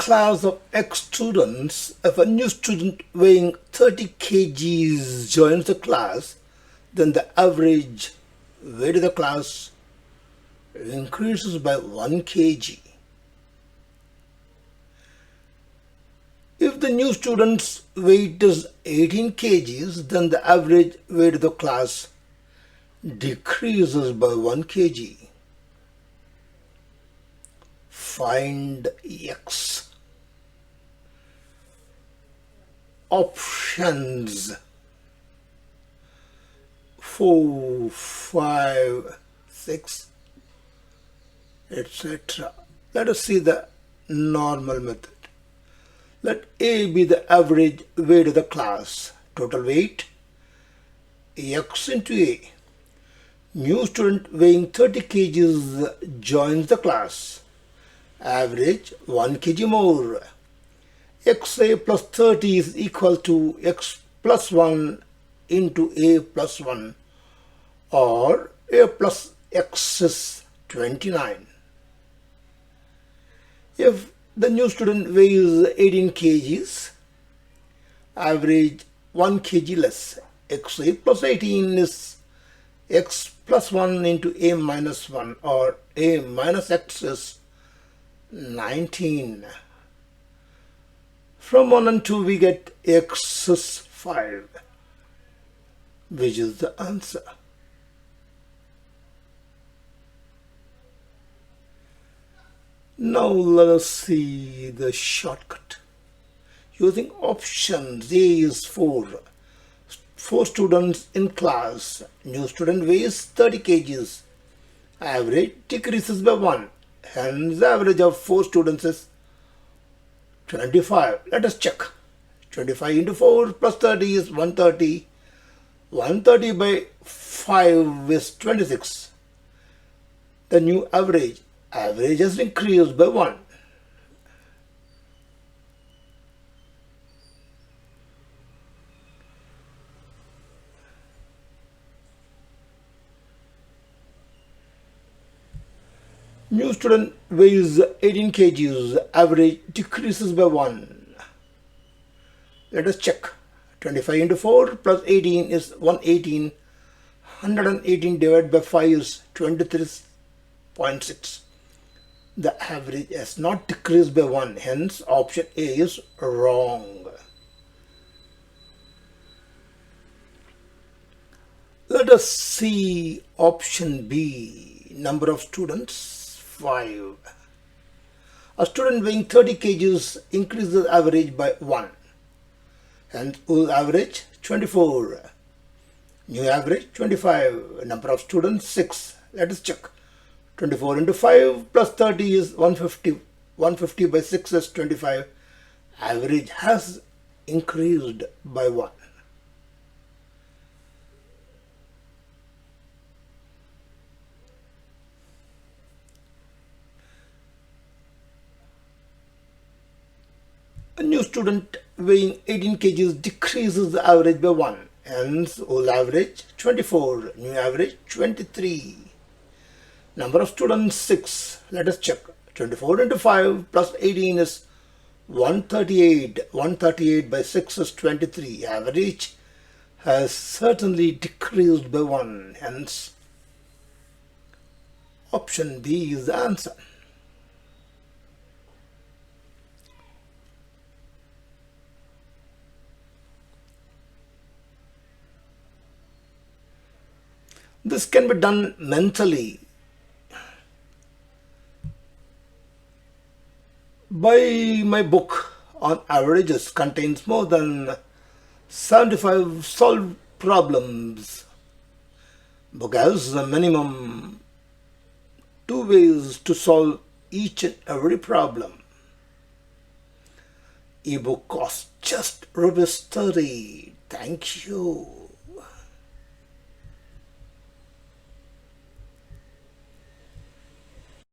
class of X students, if a new student weighing 30 kgs joins the class, then the average weight of the class increases by 1 kg. If the new student's weight is 18 kgs, then the average weight of the class decreases by 1 kg. Find X. Options 4, 5, 6, etc. Let us see the normal method. Let A be the average weight of the class. Total weight X into A. New student weighing 30 kgs joins the class. Average 1 kg more. XA plus 30 is equal to X plus 1 into A plus 1, or A plus X is 29. If the new student weighs 18 kgs, average 1 kg less. XA plus 18 is X plus 1 into A minus 1, or A minus X is 19. From 1 and 2 we get X is 5, which is the answer. Now let us see the shortcut. Using options, A is 4. 4 students in class. New student weighs 30 kgs. Average decreases by 1. Hence, the average of 4 students is 25. Let us check. 25 into 4 plus 30 is 130. 130 by 5 is 26. The new average has increased by 1. New student weighs 18 kgs, average decreases by 1. Let us check. 25 into 4 plus 18 is 118. 118 divided by 5 is 23.6. The average has not decreased by 1, hence option A is wrong. Let us see option B. Number of students 5. A student weighing 30 kgs increases the average by 1. Hence, will average 24. New average 25. Number of students 6. Let us check. 24 into 5 plus 30 is 150. 150 by 6 is 25. Average has increased by 1. A new student weighing 18 kgs decreases the average by 1. Hence, old average 24, new average 23. Number of students 6. Let us check. 24 into 5 plus 18 is 138. 138 by 6 is 23. Average has certainly decreased by 1. Hence, option B is the answer. This can be done mentally by my book on averages contains more than 75 solved problems. Book has a minimum 2 ways to solve each and every problem. Ebook costs just ₹30. Thank you.